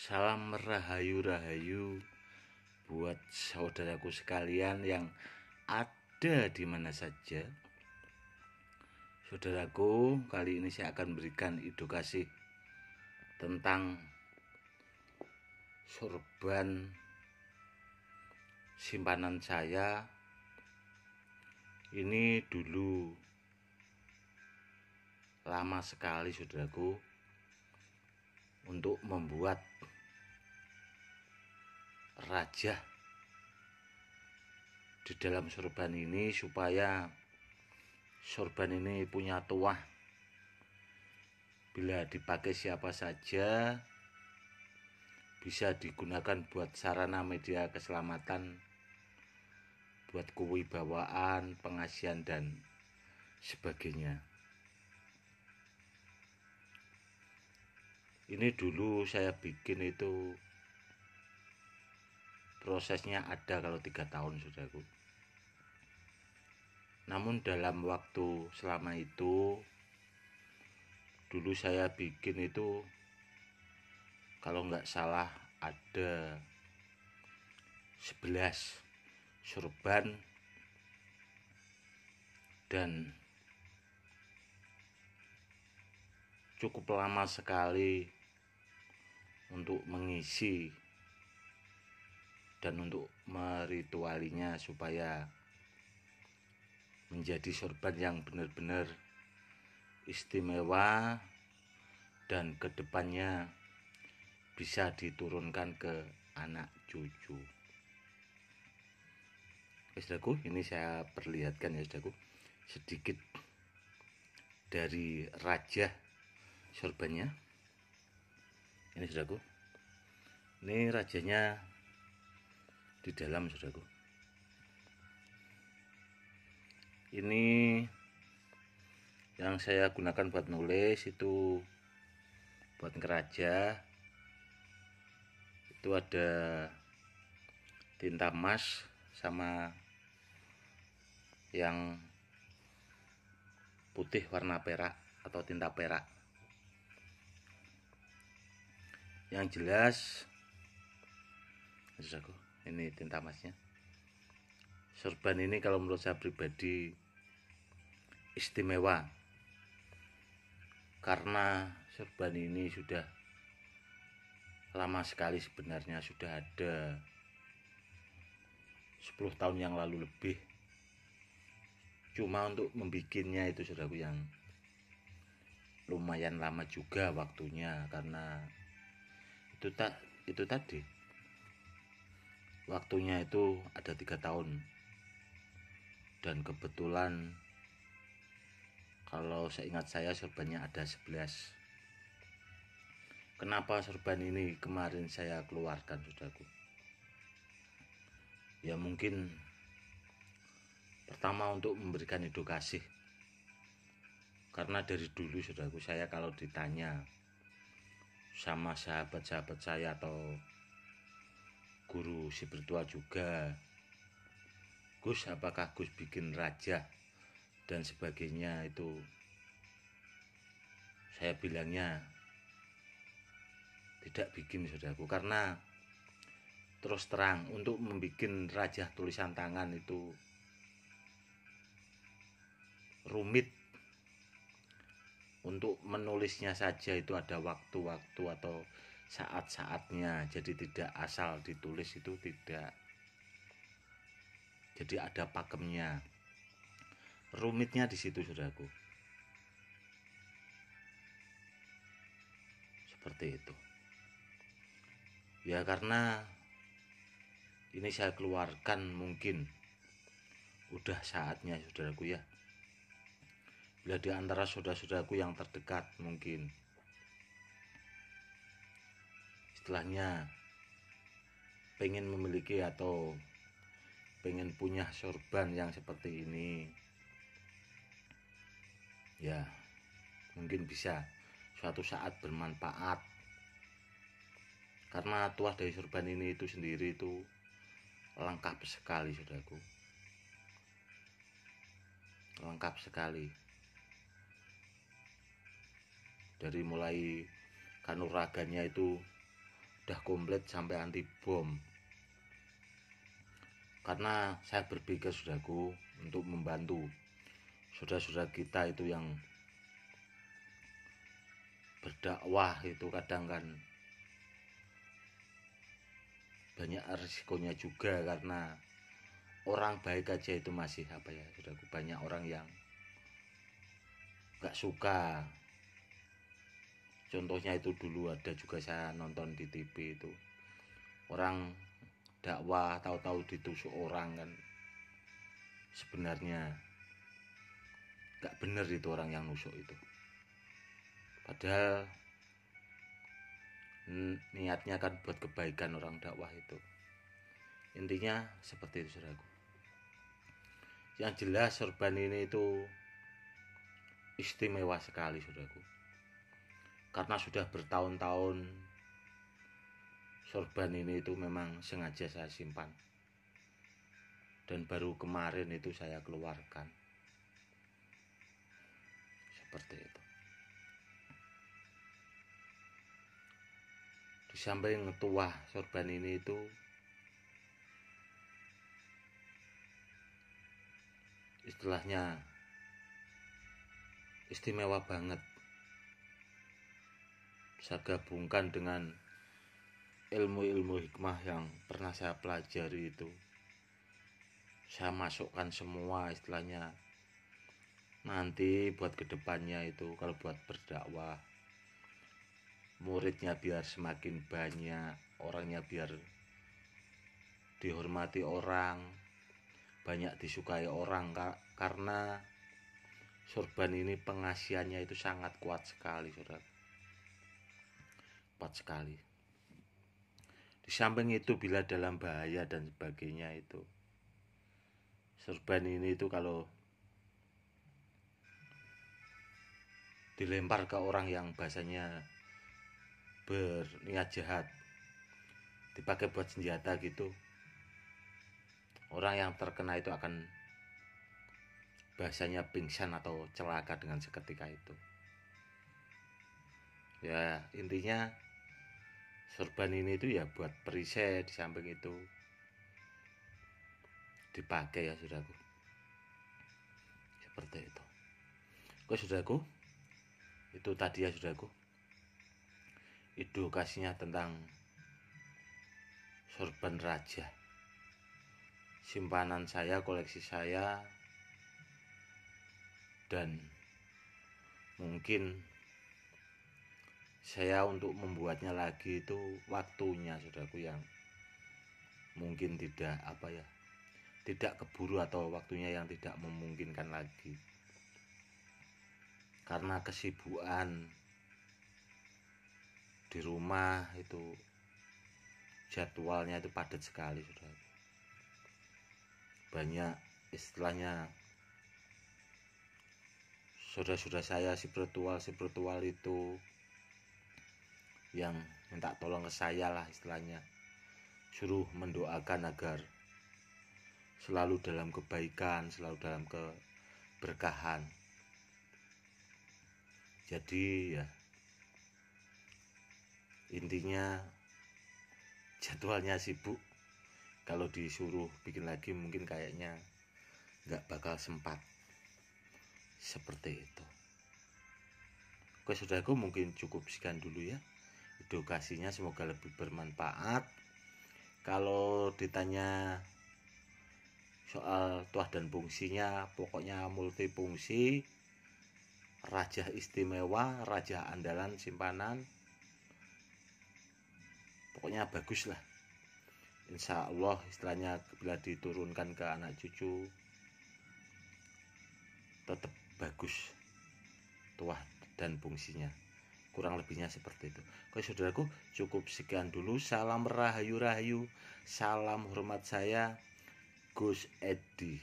Salam rahayu-rahayu buat saudaraku sekalian yang ada di mana saja. Saudaraku, kali ini saya akan berikan edukasi tentang sorban simpanan saya. Ini dulu lama sekali saudaraku untuk membuat rajah di dalam sorban ini supaya sorban ini punya tuah. Bila dipakai siapa saja bisa digunakan buat sarana media keselamatan, buat kewibawaan, pengasihan dan sebagainya. Ini dulu saya bikin itu prosesnya ada kalau 3 tahun saudaraku. Namun dalam waktu selama itu dulu saya bikin itu kalau nggak salah ada 11 sorban dan cukup lama sekali untuk mengisi dan untuk meritualinya supaya menjadi sorban yang benar-benar istimewa dan kedepannya bisa diturunkan ke anak cucu. Saudaraku, ini saya perlihatkan ya saudaraku sedikit dari rajah sorbannya. Ini saudaraku, ini rajanya di dalam saudaraku. Ini yang saya gunakan buat nulis itu buat ngeraja. Itu ada tinta emas sama yang putih warna perak atau tinta perak. Yang jelas ini tinta emasnya. Sorban ini kalau menurut saya pribadi istimewa karena sorban ini sudah lama sekali, sebenarnya sudah ada 10 tahun yang lalu lebih. Cuma untuk membikinnya itu saudaraku yang lumayan lama juga waktunya, karena itu tadi waktunya itu ada 3 tahun. Dan kebetulan kalau seingat saya sorbannya ada 11. Kenapa sorban ini kemarin saya keluarkan saudaraku? Ya mungkin pertama untuk memberikan edukasi. Karena dari dulu saudaraku saya kalau ditanya sama sahabat-sahabat saya atau guru spiritual juga, Gus, apakah Gus bikin rajah dan sebagainya, itu saya bilangnya tidak bikin saudaraku, karena terus terang untuk membuat rajah tulisan tangan itu rumit. Untuk menulisnya saja itu ada waktu-waktu atau saat-saatnya, jadi tidak asal ditulis, itu tidak, jadi ada pakemnya. Rumitnya di situ saudaraku. Seperti itu. Ya karena ini saya keluarkan mungkin udah saatnya saudaraku ya. Bila di antara saudara-saudaraku yang terdekat mungkin istilahnya pengen memiliki atau pengen punya sorban yang seperti ini, ya mungkin bisa suatu saat bermanfaat. Karena tuah dari sorban ini itu sendiri itu lengkap sekali saudaraku, lengkap sekali. Dari mulai kanuraganya itu udah komplit sampai anti bom. Karena saya berpikir saudaraku untuk membantu saudara-saudara kita itu yang berdakwah itu kadang kan banyak risikonya juga, karena orang baik aja itu masih saudaraku, banyak orang yang gak suka. Contohnya itu dulu ada juga saya nonton di TV itu, orang dakwah tahu-tahu ditusuk orang kan, sebenarnya gak bener itu orang yang nusuk itu, padahal niatnya kan buat kebaikan orang dakwah itu. Intinya seperti itu saudaraku. Yang jelas sorban ini itu istimewa sekali saudaraku, karena sudah bertahun-tahun sorban ini itu memang sengaja saya simpan, dan baru kemarin itu saya keluarkan. Seperti itu. Di samping tuah sorban ini itu istilahnya istimewa banget. Saya gabungkan dengan ilmu-ilmu hikmah yang pernah saya pelajari itu, saya masukkan semua istilahnya nanti buat kedepannya itu, kalau buat berdakwah muridnya biar semakin banyak, orangnya biar dihormati orang, banyak disukai orang, karena sorban ini pengasihannya itu sangat kuat sekali saudara, kuat sekali. Di samping itu bila dalam bahaya dan sebagainya itu, sorban ini itu kalau dilempar ke orang yang bahasanya berniat jahat, dipakai buat senjata gitu, orang yang terkena itu akan bahasanya pingsan atau celaka dengan seketika itu. Ya intinya sorban ini itu ya buat perisai, di samping itu dipakai ya saudaraku. Seperti itu. Oke saudaraku, itu tadi ya saudaraku, edukasinya tentang sorban raja, simpanan saya, koleksi saya, dan mungkin saya untuk membuatnya lagi itu waktunya saudaraku yang mungkin tidak keburu, atau waktunya yang tidak memungkinkan lagi karena kesibukan di rumah itu, jadwalnya itu padat sekali saudaraku. Banyak istilahnya saudara-saudara saya spiritual itu yang minta tolong ke saya lah istilahnya, suruh mendoakan agar selalu dalam kebaikan, selalu dalam keberkahan. Jadi ya intinya jadwalnya sibuk, kalau disuruh bikin lagi mungkin kayaknya nggak bakal sempat. Seperti itu. Oke saudaraku, mungkin cukup sekian dulu ya edukasinya, semoga lebih bermanfaat. Kalau ditanya soal tuah dan fungsinya, pokoknya multifungsi, raja istimewa, raja andalan simpanan, pokoknya bagus lah. Insya Allah istilahnya bila diturunkan ke anak cucu tetap bagus tuah dan fungsinya, kurang lebihnya seperti itu. Oke saudaraku, cukup sekian dulu. Salam rahayu, salam hormat saya, Gus Edi.